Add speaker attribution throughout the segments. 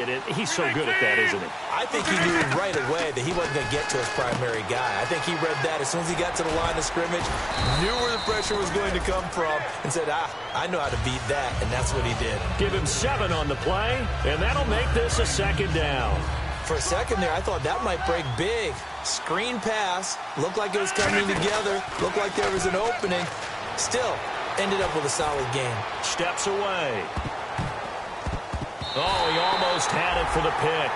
Speaker 1: He's so good at that, isn't he?
Speaker 2: I think he knew right away that he wasn't going to get to his primary guy. I think he read that as soon as he got to the line of scrimmage, knew where the pressure was going to come from, and said, I know how to beat that, and that's what he did.
Speaker 1: Give him 7 on the play, and that'll make this a 2nd down.
Speaker 2: For a second there, I thought that might break big. Screen pass, looked like it was coming together, looked like there was an opening. Still, ended up with a solid game.
Speaker 1: Steps away. Oh, he almost had it for the pick.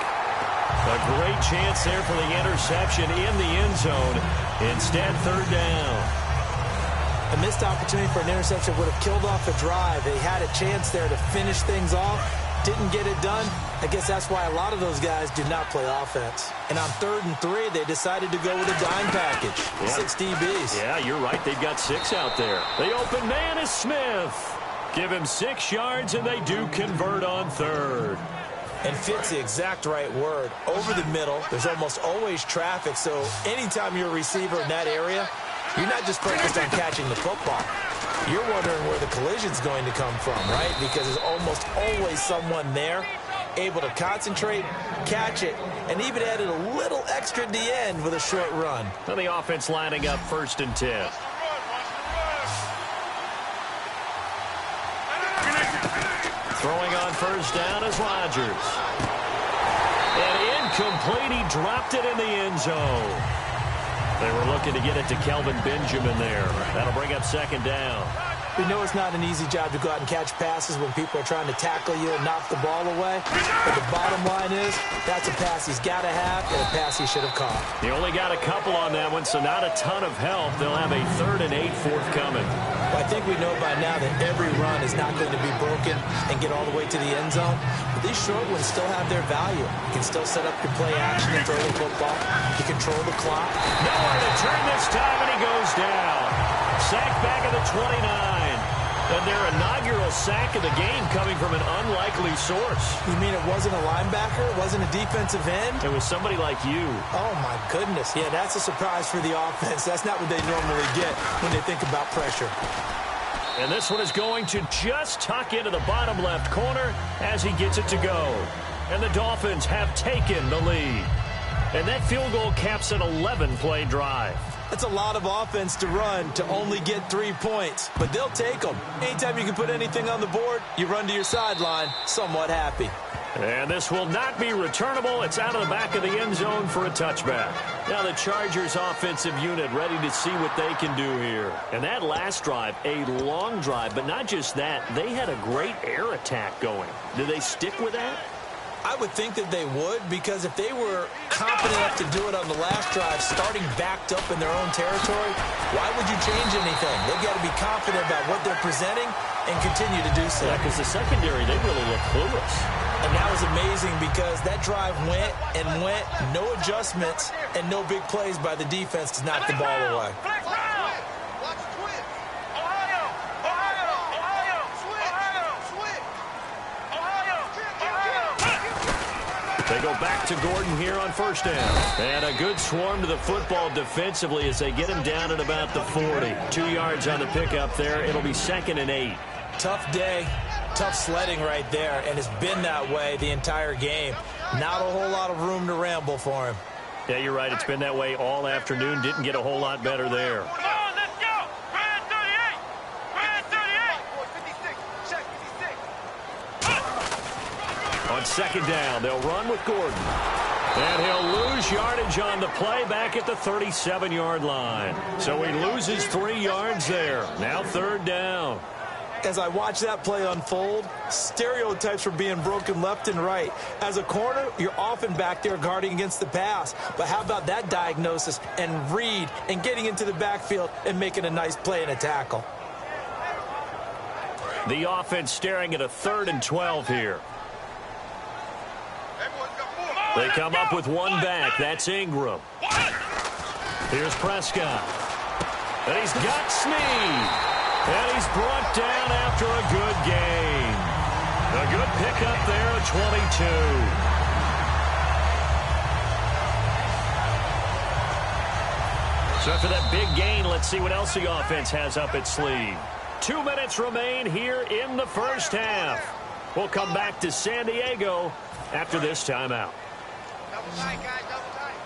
Speaker 1: A great chance there for the interception in the end zone. Instead, 3rd down.
Speaker 2: A missed opportunity for an interception would have killed off a drive. They had a chance there to finish things off. Didn't get it done. I guess that's why a lot of those guys do not play offense. And on 3rd and 3, they decided to go with a dime package. Yeah. 6 DBs.
Speaker 1: Yeah, you're right. They've got 6 out there. The open man is Smith. Give him 6 yards, and they do convert on 3rd.
Speaker 2: And fit's the exact right word. Over the middle, there's almost always traffic, so anytime you're a receiver in that area, you're not just focused on catching the football. You're wondering where the collision's going to come from, right? Because there's almost always someone there able to concentrate, catch it, and even added a little extra at the end with a short run.
Speaker 1: And the offense lining up 1st and 10. Throwing on 1st down is Rodgers. And incomplete. He dropped it in the end zone. They were looking to get it to Kelvin Benjamin there. That'll bring up 2nd down.
Speaker 2: We know it's not an easy job to go out and catch passes when people are trying to tackle you and knock the ball away. But the bottom line is, that's a pass he's got to have and a pass he should have caught.
Speaker 1: He only got a couple on that one, so not a ton of help. They'll have a 3rd and 8 forthcoming.
Speaker 2: Well, I think we know by now that every run is not going to be broken and get all the way to the end zone. But these short ones still have their value. You can still set up your play action and throw the football. You control the clock.
Speaker 1: Nowhere to turn this time, and he goes down. Sacked back at the 29. And their inaugural sack of the game coming from an unlikely source.
Speaker 2: You mean it wasn't a linebacker? It wasn't a defensive end?
Speaker 1: It was somebody like you.
Speaker 2: Oh, my goodness. Yeah, that's a surprise for the offense. That's not what they normally get when they think about pressure.
Speaker 1: And this one is going to just tuck into the bottom left corner as he gets it to go. And the Dolphins have taken the lead. And that field goal caps an 11-play drive.
Speaker 2: That's a lot of offense to run to only get 3 points, but they'll take them. Anytime you can put anything on the board, you run to your sideline somewhat happy.
Speaker 1: And this will not be returnable. It's out of the back of the end zone for a touchback. Now the Chargers offensive unit ready to see what they can do here. And that last drive, a long drive, but not just that. They had a great air attack going. Do they stick with that?
Speaker 2: I would think that they would, because if they were confident enough to do it on the last drive, starting backed up in their own territory, why would you change anything? They've got to be confident about what they're presenting and continue to do so.
Speaker 1: Yeah, because the secondary, they really look clueless.
Speaker 2: And that was amazing because that drive went and went, no adjustments, and no big plays by the defense to knock the ball away.
Speaker 1: They go back to Gordon here on 1st down. And a good swarm to the football defensively as they get him down at about the 40. 2 yards on the pickup there. It'll be 2nd and 8.
Speaker 2: Tough day, tough sledding right there, and it's been that way the entire game. Not a whole lot of room to ramble for him.
Speaker 1: Yeah, you're right. It's been that way all afternoon. Didn't get a whole lot better there. On 2nd down, they'll run with Gordon. And he'll lose yardage on the play back at the 37-yard line. So he loses 3 yards there. Now 3rd down.
Speaker 2: As I watch that play unfold, stereotypes were being broken left and right. As a corner, you're often back there guarding against the pass. But how about that diagnosis and read and getting into the backfield and making a nice play and a tackle?
Speaker 1: The offense staring at a 3rd and 12 here. They come up with one back. That's Ingram. Here's Prescott. And he's got Snead. And he's brought down after a good gain. A good pickup there at 22. So after that big gain, let's see what else the offense has up its sleeve. 2 minutes remain here in the 1st half. We'll come back to San Diego after this timeout.
Speaker 3: Double tight, guys, double tight.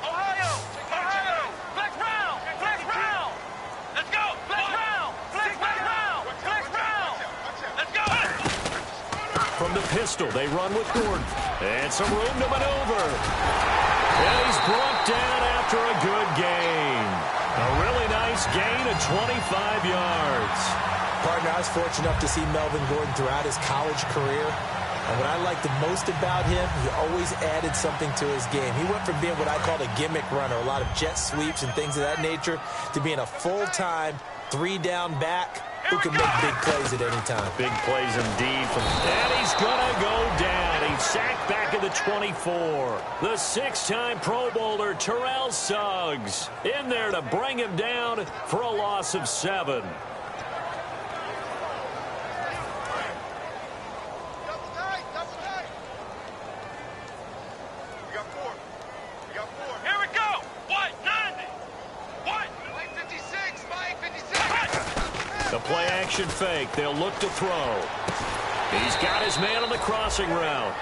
Speaker 3: Ohio, flex round. Let's go, flex round. Let's go.
Speaker 1: From the pistol, they run with Gordon. And some room to maneuver. And he's brought down after a good gain. A really nice gain of 25 yards.
Speaker 2: Partner, I was fortunate enough to see Melvin Gordon throughout his college career. And what I liked the most about him, he always added something to his game. He went from being what I called a gimmick runner, a lot of jet sweeps and things of that nature, to being a full-time, three-down back who can make big plays at any time.
Speaker 1: Big plays indeed. And he's going to go down. He's sacked back at the 24. The six-time Pro Bowler, Terrell Suggs, in there to bring him down for a loss of 7. The play-action fake. They'll look to throw. He's got his man on the crossing route.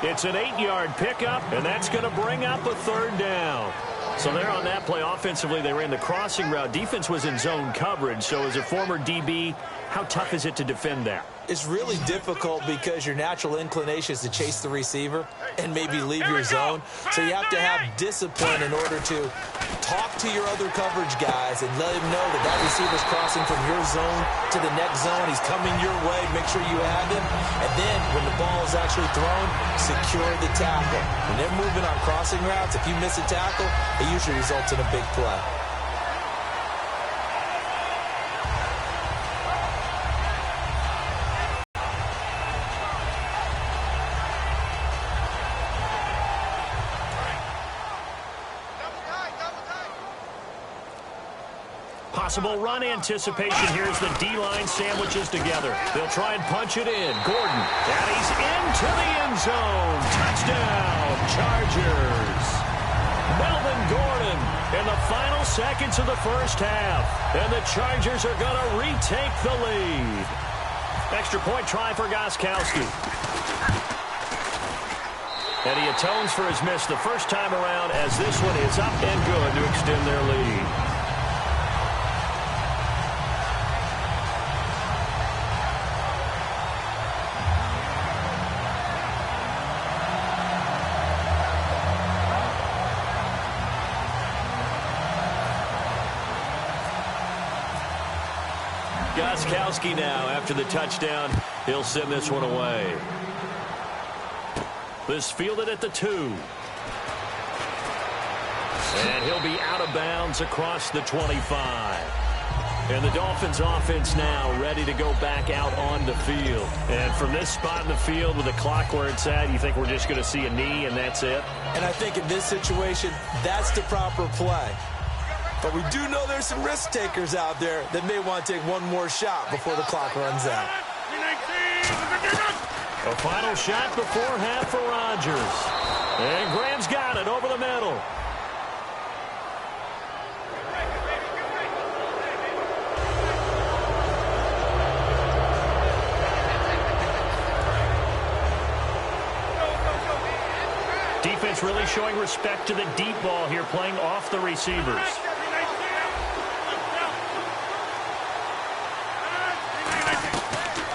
Speaker 1: It's an 8-yard pickup, and that's going to bring up a 3rd down. So there on that play, offensively, they ran the crossing route. Defense was in zone coverage. So as a former DB, how tough is it to defend that?
Speaker 2: It's really difficult because your natural inclination is to chase the receiver and maybe leave your zone. So you have to have discipline in order to talk to your other coverage guys and let him know that that receiver's crossing from your zone to the next zone. He's coming your way. Make sure you have him. And then when the ball is actually thrown, secure the tackle. When they're moving on crossing routes, if you miss a tackle, it usually results in a big play.
Speaker 1: Possible run anticipation here as the D-line sandwiches together. They'll try and punch it in. Gordon, and he's into the end zone. Touchdown, Chargers. Melvin Gordon in the final seconds of the first half. And the Chargers are going to retake the lead. Extra point try for Gostkowski. And he atones for his miss the first time around as this one is up and good to extend their lead. Gostkowski now, after the touchdown, he'll send this one away. This fielded at the 2. And he'll be out of bounds across the 25. And the Dolphins offense now ready to go back out on the field. And from this spot in the field with the clock where it's at, you think we're just going to see a knee and that's it?
Speaker 2: And I think in this situation, that's the proper play. But we do know there's some risk takers out there that may want to take one more shot before the clock runs out.
Speaker 1: A final shot before half for Rodgers. And Graham's got it over the middle. Defense really showing respect to the deep ball here, playing off the receivers.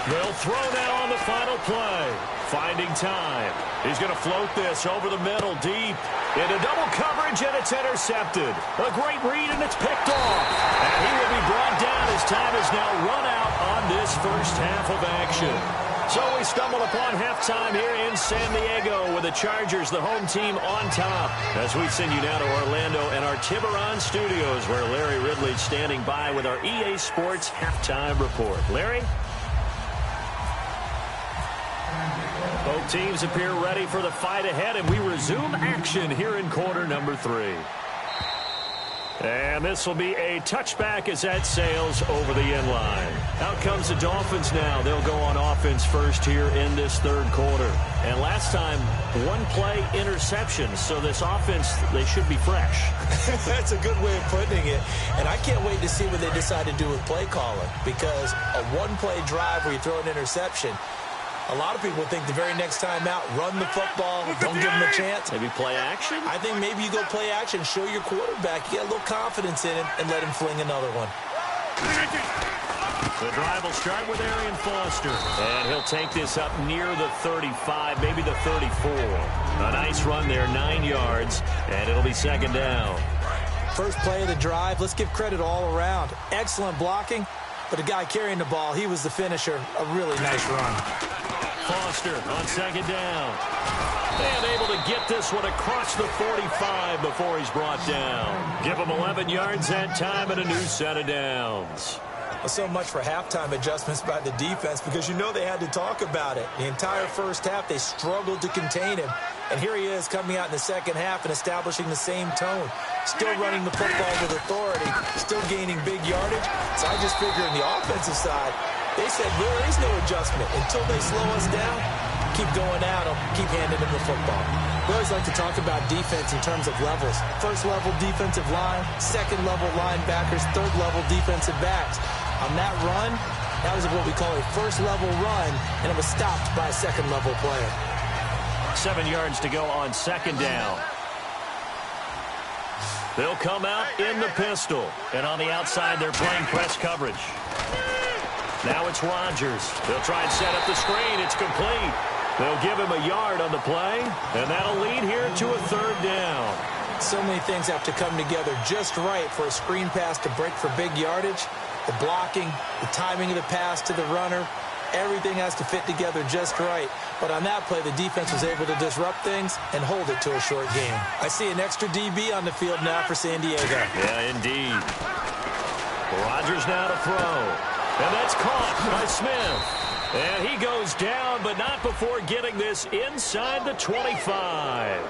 Speaker 1: They'll throw now on the final play. Finding time. He's going to float this over the middle, deep. Into double coverage, and it's intercepted. A great read, and it's picked off. And he will be brought down as time is now run out on this first half of action. So we stumbled upon halftime here in San Diego with the Chargers, the home team, on top. As we send you now to Orlando and our Tiburon studios, where Larry Ridley's standing by with our EA Sports halftime report. Larry? Both teams appear ready for the fight ahead, and we resume action here in quarter number 3. And this will be a touchback as that sails over the end line. Out comes the Dolphins now. They'll go on offense first here in this third quarter. And last time, one play interception. So this offense, they should be fresh.
Speaker 2: That's a good way of putting it. And I can't wait to see what they decide to do with play calling. Because a one-play drive where you throw an interception, A lot of people think the very next time out, run the football, don't give them a chance.
Speaker 1: Maybe play action?
Speaker 2: I think maybe you go play action, show your quarterback, you get a little confidence in him, and let him fling another one.
Speaker 1: The drive will start with Arian Foster. And he'll take this up near the 35, maybe the 34. A nice run there, 9 yards, and it'll be second down.
Speaker 2: First play of the drive, let's give credit all around. Excellent blocking, but the guy carrying the ball, he was the finisher. A really nice run.
Speaker 1: Foster on second down. And able to get this one across the 45 before he's brought down. Give him 11 yards that time and a new set of downs.
Speaker 2: So much for halftime adjustments by the defense, because you know they had to talk about it. The entire first half, they struggled to contain him. And here he is coming out in the second half and establishing the same tone. Still running the football with authority, still gaining big yardage. So I just figure on the offensive side, they said there is no adjustment. Until they slow us down, keep going at them, keep handing them the football. We always like to talk about defense in terms of levels. First level defensive line, second level linebackers, third level defensive backs. On that run, that was what we call a first level run, and it was stopped by a second level player.
Speaker 1: 7 yards to go on second down. They'll come out in the pistol. And on the outside, they're playing press coverage. Now it's Rodgers. They'll try and set up the screen. It's complete. They'll give him a yard on the play, and that'll lead here to a third down.
Speaker 2: So many things have to come together just right for a screen pass to break for big yardage. The blocking, the timing of the pass to the runner, everything has to fit together just right. But on that play, the defense was able to disrupt things and hold it to a short game. I see an extra DB on the field now for San Diego.
Speaker 1: Yeah, indeed. Rodgers now to throw. And that's caught by Smith. And he goes down, but not before getting this inside the 25.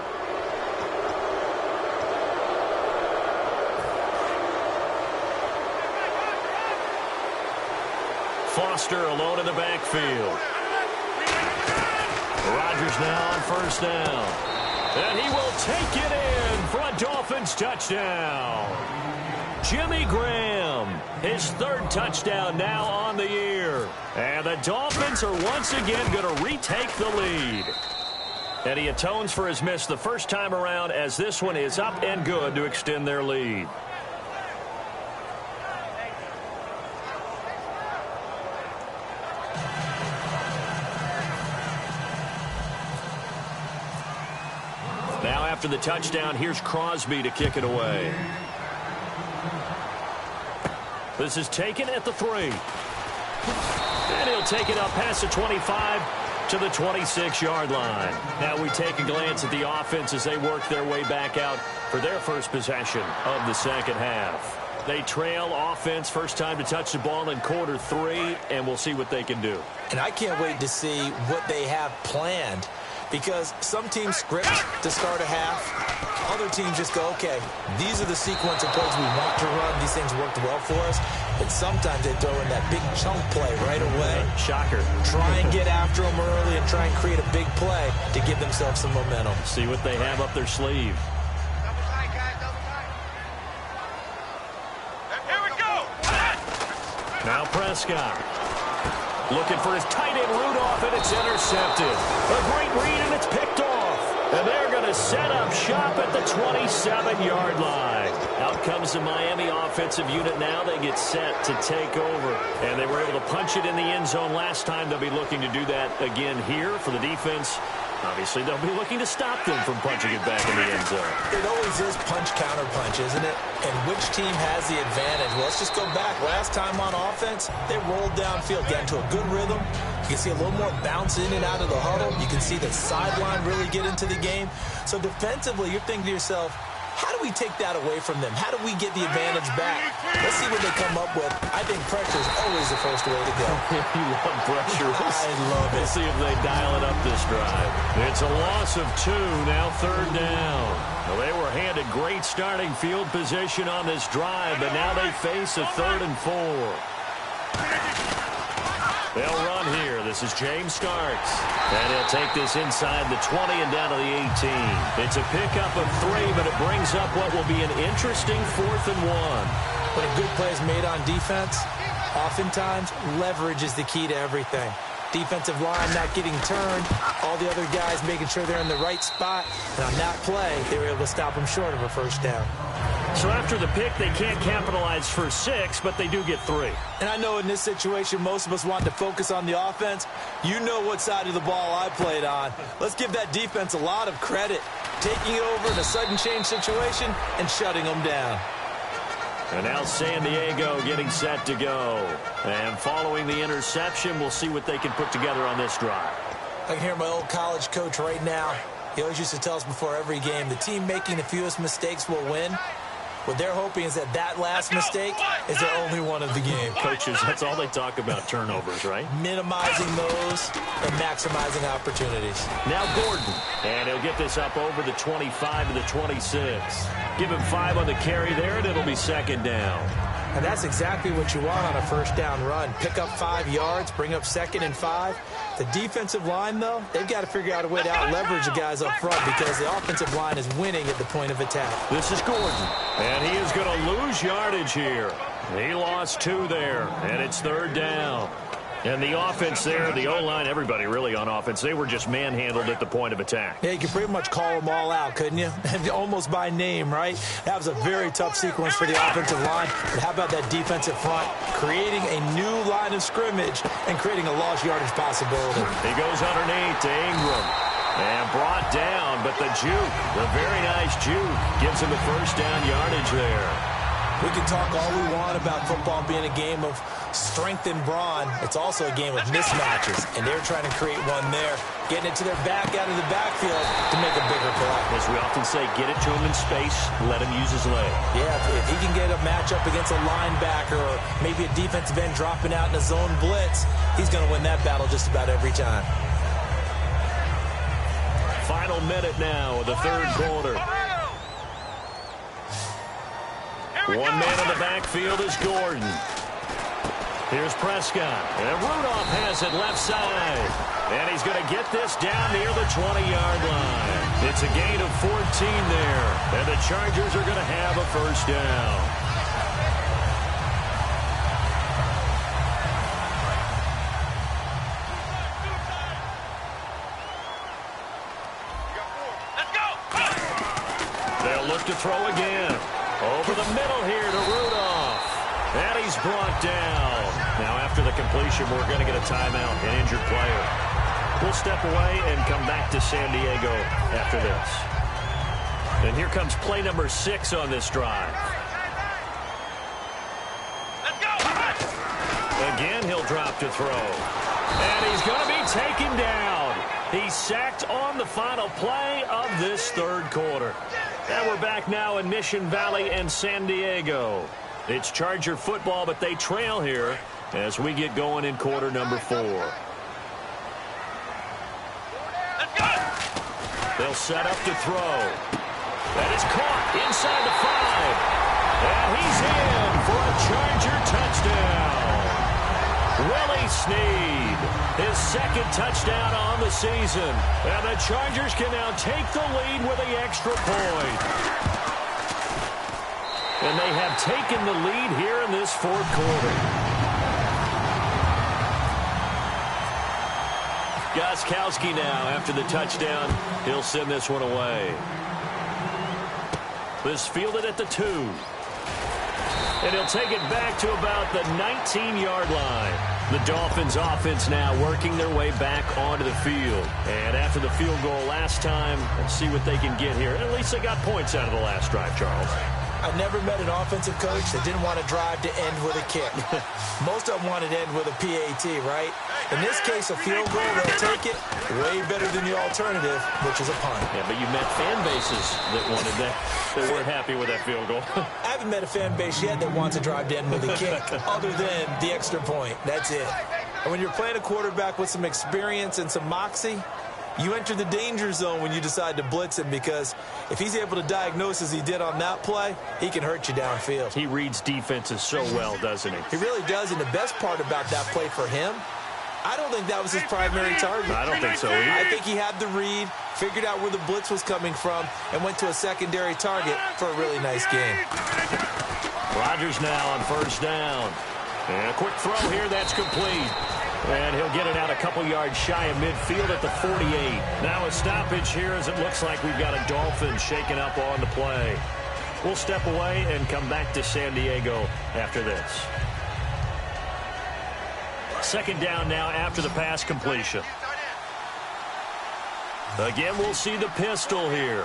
Speaker 1: Foster alone in the backfield. Rodgers now on first down. And he will take it in for a Dolphins touchdown. Jimmy Graham, his third touchdown now on the year. And the Dolphins are once again going to retake the lead. And he atones for his miss the first time around, as this one is up and good to extend their lead. Now after the touchdown, here's Crosby to kick it away. This is taken at the 3. And he'll take it up past the 25 to the 26-yard line. Now we take a glance at the offense as they work their way back out for their first possession of the second half. They trail offense, first time to touch the ball in quarter 3, and we'll see what they can do.
Speaker 2: And I can't wait to see what they have planned, because some teams script to start a half. Other teams just go, okay, these are the sequence of plays we want to run. These things worked well for us. And sometimes they throw in that big chunk play right away.
Speaker 1: Shocker.
Speaker 2: Try and get after them early and try and create a big play to give themselves some momentum.
Speaker 1: See what they have up their sleeve.
Speaker 3: Double tight, guys, double tight. Here we go.
Speaker 1: Now Prescott. Looking for his tight end Rudolph, and it's intercepted. A great read, and it's picked off. And they're going to set up shop at the 27-yard line. Out comes the Miami offensive unit now. They get set to take over. And they were able to punch it in the end zone last time. They'll be looking to do that again here for the defense. Obviously, they'll be looking to stop them from punching it back in the end zone.
Speaker 2: It always is punch-counter-punch, isn't it? And which team has the advantage? Well, let's just go back. Last time on offense, they rolled downfield, got into a good rhythm. You can see a little more bounce in and out of the huddle. You can see the sideline really get into the game. So defensively, you're thinking to yourself, how do we take that away from them? How do we get the advantage back? Let's see what they come up with. I think pressure is always the first way to go.
Speaker 1: You love pressure.
Speaker 2: I love it.
Speaker 1: We'll see if they dial it up this drive. It's a loss of 2, now third down. Well, they were handed great starting field position on this drive, but now they face a 3rd and 4. They'll run here. This is James Starks. And he'll take this inside the 20 and down to the 18. It's a pickup of 3, but it brings up what will be an interesting 4th and 1.
Speaker 2: When a good play is made on defense, oftentimes leverage is the key to everything. Defensive line not getting turned. All the other guys making sure they're in the right spot. And on that play, they were able to stop them short of a first down.
Speaker 1: So after the pick, they can't capitalize for 6, but they do get 3.
Speaker 2: And I know in this situation, most of us want to focus on the offense. You know what side of the ball I played on. Let's give that defense a lot of credit. Taking it over in a sudden change situation and shutting them down.
Speaker 1: And now San Diego getting set to go. And following the interception, we'll see what they can put together on this drive.
Speaker 2: I can hear my old college coach right now. He always used to tell us before every game, the team making the fewest mistakes will win. What they're hoping is that last mistake is their only one of the game.
Speaker 1: Coaches, that's all they talk about, turnovers, right?
Speaker 2: Minimizing those and maximizing opportunities.
Speaker 1: Now Gordon, and he'll get this up over the 25 to the 26. Give him 5 on the carry there, and it'll be second down.
Speaker 2: And that's exactly what you want on a first down run. Pick up 5 yards, bring up 2nd and 5. The defensive line, though, they've got to figure out a way to out-leverage the guys up front because the offensive line is winning at the point of attack.
Speaker 1: This is Gordon, and he is going to lose yardage here. He lost 2 there, and it's 3rd down. And the offense there, the O-line, everybody really on offense, they were just manhandled at the point of attack.
Speaker 2: Yeah, you could pretty much call them all out, couldn't you? Almost by name, right? That was a very tough sequence for the offensive line. But how about that defensive front creating a new line of scrimmage and creating a lost yardage possibility?
Speaker 1: He goes underneath to Ingram. And brought down, but the juke, the very nice juke, gives him a first down yardage there.
Speaker 2: We can talk all we want about football being a game of strength and brawn. It's also a game of mismatches, and they're trying to create one there, getting it to their back out of the backfield to make a bigger play.
Speaker 1: As we often say, get it to him in space, let him use his leg.
Speaker 2: Yeah, if he can get a matchup against a linebacker or maybe a defensive end dropping out in a zone blitz, he's going to win that battle just about every time.
Speaker 1: Final minute now of the 3rd quarter. One man in the backfield is Gordon. Here's Prescott. And Rudolph has it left side. And he's going to get this down near the 20-yard line. It's a gain of 14 there. And the Chargers are going to have a first down. They'll look to throw again. Over the middle here to Rudolph. And he's brought down. Now after the completion, we're going to get a timeout, an injured player. We'll step away and come back to San Diego after this. And here comes play number 6 on this drive.
Speaker 3: Let's go.
Speaker 1: Again, he'll drop to throw. And he's going to be taken down. He's sacked on the final play of this 3rd quarter. And we're back now in Mission Valley and San Diego. It's Charger football, but they trail here as we get going in quarter number 4.
Speaker 3: Let's go.
Speaker 1: They'll set up to throw. That is caught inside the 5. And he's in for a Charger touchdown. Willie Snead, his 2nd touchdown on the season. And the Chargers can now take the lead with the extra point. And they have taken the lead here in this 4th quarter. Gostkowski now after the touchdown. He'll send this one away. This fielded at the 2. And he'll take it back to about the 19-yard line. The Dolphins offense now working their way back onto the field. And after the field goal last time, let's see what they can get here. At least they got points out of the last drive, Charles.
Speaker 2: I've never met an offensive coach that didn't want to drive to end with a kick. Most of them wanted to end with a PAT, right? In this case, a field goal, they'll take it way better than the alternative, which is a punt.
Speaker 1: Yeah, but you met fan bases that wanted that. They weren't happy with that field goal.
Speaker 2: I haven't met a fan base yet that wants to drive to end with a kick other than the extra point. That's it. And when you're playing a quarterback with some experience and some moxie, you enter the danger zone when you decide to blitz him, because if he's able to diagnose as he did on that play, he can hurt you downfield.
Speaker 1: He reads defenses so well, doesn't he?
Speaker 2: He really does, and the best part about that play for him, I don't think that was his primary target.
Speaker 1: I don't think so either.
Speaker 2: I think he had the read, figured out where the blitz was coming from, and went to a secondary target for a really nice game.
Speaker 1: Rodgers now on first down. And a quick throw here, that's complete. And he'll get it out a couple yards shy of midfield at the 48. Now a stoppage here as it looks like we've got a Dolphin shaken up on the play. We'll step away and come back to San Diego after this. Second down now after the pass completion. Again, we'll see the pistol here.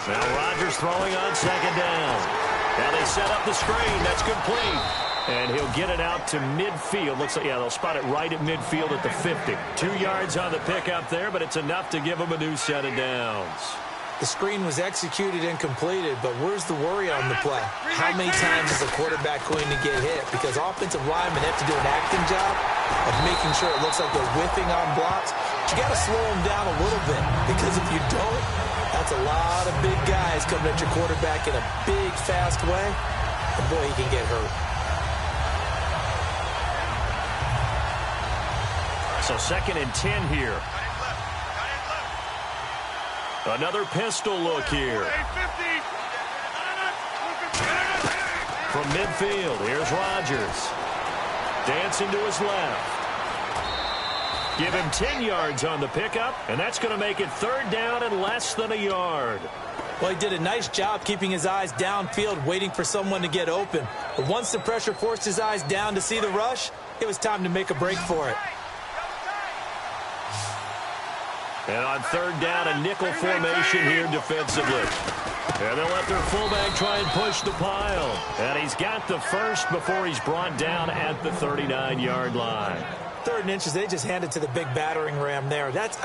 Speaker 1: Now Rodgers throwing on second down. Now they set up the screen. That's complete. And he'll get it out to midfield. Looks like, yeah, they'll spot it right at midfield at the 50. 2 yards on the pickup there, but it's enough to give him a new set of downs.
Speaker 2: The screen was executed and completed, but where's the worry on the play? How many times is a quarterback going to get hit? Because offensive linemen have to do an acting job of making sure it looks like they're whiffing on blocks. But you got to slow them down a little bit, because if you don't, that's a lot of big guys coming at your quarterback in a big, fast way. And boy, he can get hurt.
Speaker 1: So 2nd and 10 here. Another pistol look here. From midfield, here's Rodgers. Dancing to his left. Give him 10 yards on the pickup, and that's going to make it 3rd down and less than a yard.
Speaker 2: Well, he did a nice job keeping his eyes downfield, waiting for someone to get open. But once the pressure forced his eyes down to see the rush, it was time to make a break for it.
Speaker 1: And on 3rd down, a nickel formation here defensively. And they'll let their fullback try and push the pile. And he's got the first before he's brought down at the 39-yard line.
Speaker 2: 3rd and inches, they just handed to the big battering ram there. That's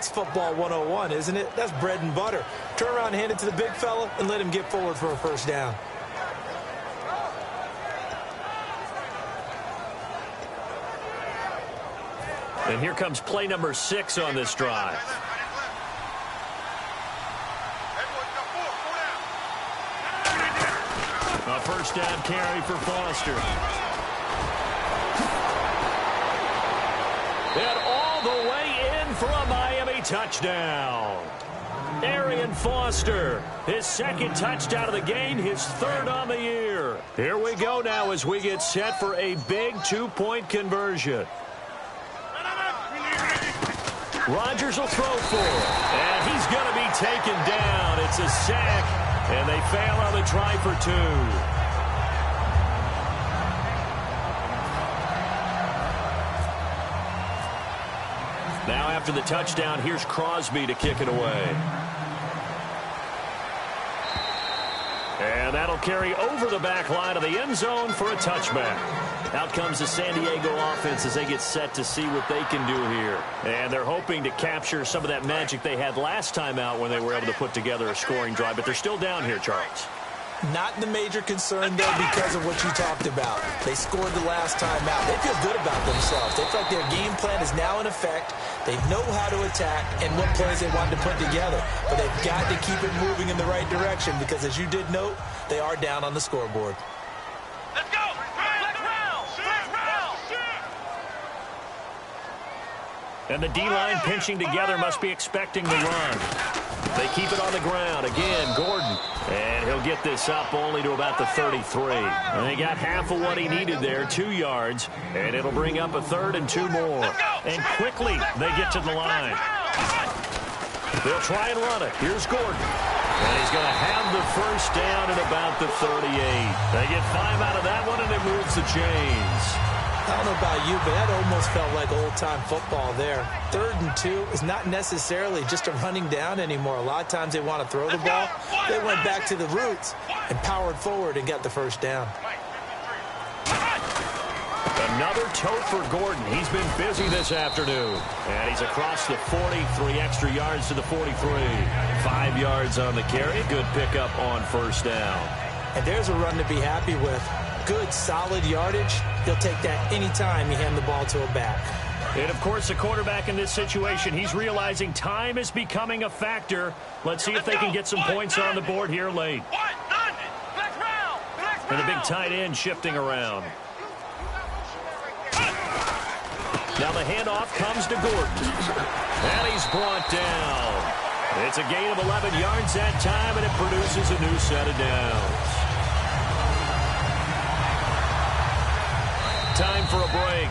Speaker 2: football 101, isn't it? That's bread and butter. Turn around, hand it to the big fella, and let him get forward for a first down.
Speaker 1: And here comes play number 6 on this drive. A first down carry for Foster. And all the way in for a Miami touchdown. Arian Foster, his 2nd touchdown of the game, his 3rd on the year. Here we go now as we get set for a big 2-point conversion. Rodgers will throw for it, and he's going to be taken down. It's a sack, and they fail on the try for 2. Now after the touchdown, here's Crosby to kick it away. And that'll carry over the back line of the end zone for a touchback. Out comes the San Diego offense as they get set to see what they can do here. And they're hoping to capture some of that magic they had last time out when they were able to put together a scoring drive. But they're still down here, Charles.
Speaker 2: Not the major concern, though, because of what you talked about. They scored the last time out. They feel good about themselves. They feel like their game plan is now in effect. They know how to attack and what plays they want to put together. But they've got to keep it moving in the right direction because, as you did note, they are down on the scoreboard.
Speaker 3: Let's go!
Speaker 1: And the D-line pinching together must be expecting the run. They keep it on the ground. Again, Gordon. And he'll get this up only to about the 33. And they got half of what he needed there, 2 yards. And it'll bring up a 3rd and 2 more. And quickly, they get to the line. They'll try and run it. Here's Gordon. And he's going to have the first down at about the 38. They get 5 out of that one, and it moves the chains.
Speaker 2: I don't know about you, but that almost felt like old-time football there. 3rd and 2 is not necessarily just a running down anymore. A lot of times they want to throw the ball. They went back to the roots and powered forward and got the first down.
Speaker 1: Another tote for Gordon. He's been busy this afternoon. And he's across the 40, 3 extra yards to the 43. 5 yards on the carry. Good pickup on first down.
Speaker 2: And there's a run to be happy with. Good, solid yardage. He'll take that anytime you hand the ball to a back.
Speaker 1: And, of course, the quarterback in this situation, he's realizing time is becoming a factor. Let's see if they can get some points on the board here late. And a big tight end shifting around. Now the handoff comes to Gordon. And he's brought down. It's a gain of 11 yards that time, and it produces a new set of downs. Time for a break.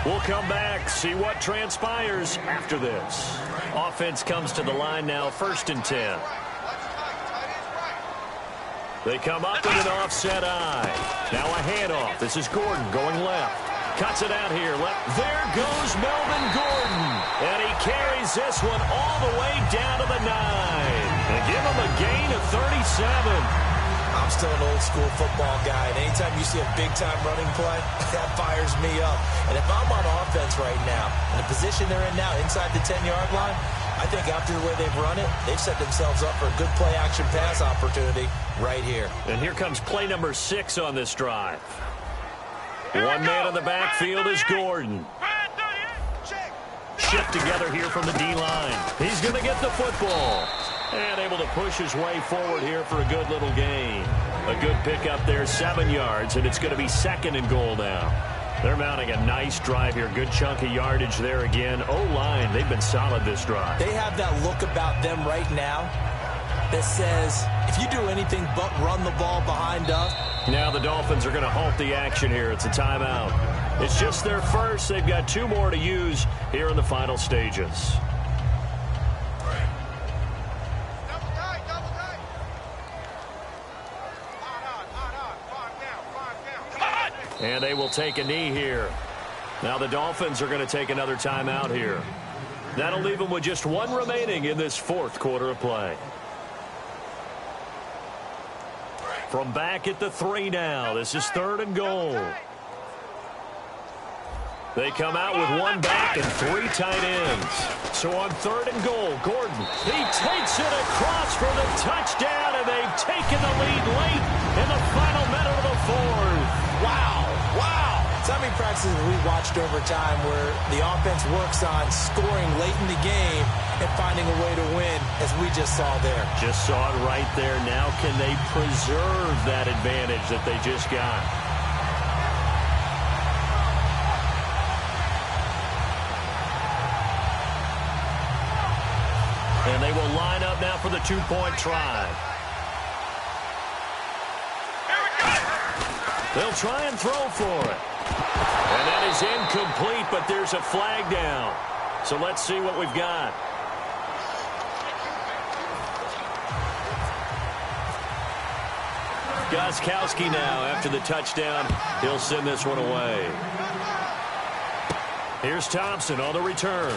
Speaker 1: We'll come back, see what transpires after this. Offense comes to the line now, 1st and 10. They come up with an offset eye. Now a handoff. This is Gordon going left. Cuts it out here. There goes Melvin Gordon. And he carries this one all the way down to the 9. And give him a gain of 37.
Speaker 2: I'm still an old-school football guy, and anytime you see a big-time running play, that fires me up. And if I'm on offense right now, in the position they're in now, inside the 10-yard line, I think after the way they've run it, they've set themselves up for a good play-action pass opportunity right here.
Speaker 1: And here comes play number 6 on this drive. One man in the backfield is Gordon. Shift together here from the D-line. He's going to get the football. And able to push his way forward here for a good little gain. A good pickup there, 7 yards, and it's going to be 2nd and goal now. They're mounting a nice drive here. Good chunk of yardage there again. O-line, they've been solid this drive.
Speaker 2: They have that look about them right now that says, if you do anything but run the ball behind us.
Speaker 1: Now the Dolphins are going to halt the action here. It's a timeout. It's just their first. They've got 2 more to use here in the final stages. And they will take a knee here. Now the Dolphins are going to take another timeout here. That'll leave them with just 1 remaining in this 4th quarter of play. From back at the 3 now. This is 3rd and goal. They come out with 1 back and 3 tight ends. So on 3rd and goal, Gordon, he takes it across for the touchdown, and they've taken the lead late in the final minute of the 4th.
Speaker 2: Wow. So many practices we watched over time where the offense works on scoring late in the game and finding a way to win, as we just saw there.
Speaker 1: Just saw it right there. Now can they preserve that advantage that they just got? And they will line up now for the 2-point try. They'll try and throw for it. And that is incomplete, but there's a flag down. So let's see what we've got. Gostkowski now after the touchdown. He'll send this one away. Here's Thompson on the return.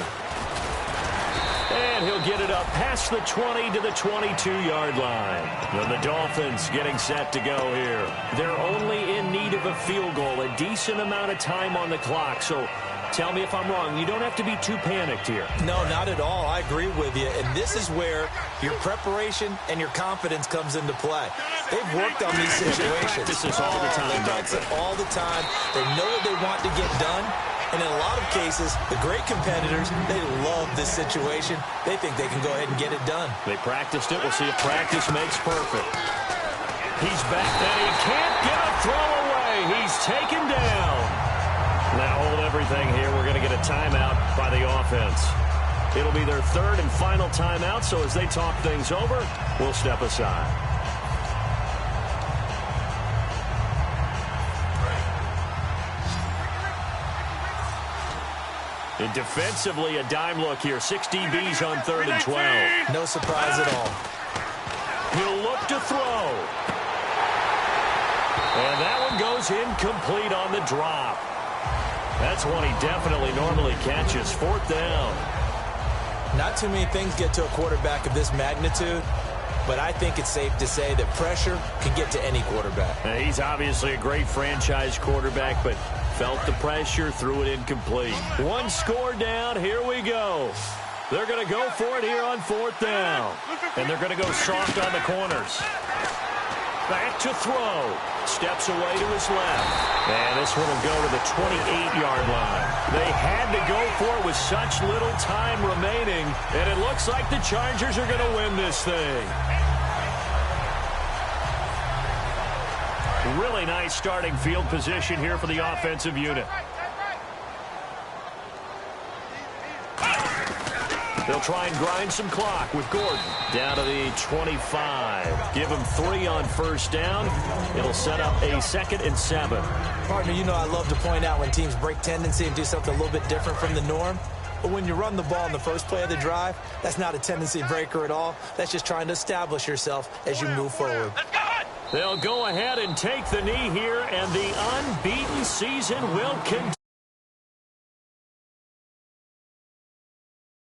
Speaker 1: And he'll get it up past the 20 to the 22-yard line. And the Dolphins getting set to go here. They're only in need of a field goal, a decent amount of time on the clock. So tell me if I'm wrong. You don't have to be too panicked here.
Speaker 2: No, not at all. I agree with you. And this is where your preparation and your confidence comes into play. They've worked on these situations.
Speaker 1: They practice this all the time.
Speaker 2: They practice it all the time. They know what they want to get done. And in a lot of cases, the great competitors, they love this situation. They think they can go ahead and get it done.
Speaker 1: They practiced it. We'll see if practice makes perfect. He's back, and he can't get a throw away. He's taken down. Now hold everything here. We're going to get a timeout by the offense. It'll be their 3rd and final timeout, so as they talk things over, we'll step aside. And defensively, a dime look here. 6 DBs on 3rd and 12.
Speaker 2: No surprise at all.
Speaker 1: He'll look to throw. And that one goes incomplete on the drop. That's one he definitely normally catches. 4th down.
Speaker 2: Not too many things get to a quarterback of this magnitude, but I think it's safe to say that pressure can get to any quarterback.
Speaker 1: Now, he's obviously a great franchise quarterback, but felt the pressure, threw it incomplete. 1 score down, here we go. They're going to go for it here on 4th down. And they're going to go soft on the corners. Back to throw. Steps away to his left. And this one will go to the 28-yard line. They had to go for it with such little time remaining. And it looks like the Chargers are going to win this thing. Really nice starting field position here for the offensive unit. They'll try and grind some clock with Gordon. Down to the 25. Give him 3 on first down. It'll set up a 2nd and 7.
Speaker 2: Partner, you know I love to point out when teams break tendency and do something a little bit different from the norm. But when you run the ball in the first play of the drive, that's not a tendency breaker at all. That's just trying to establish yourself as you move forward.
Speaker 1: They'll go ahead and take the knee here, and the unbeaten season will continue.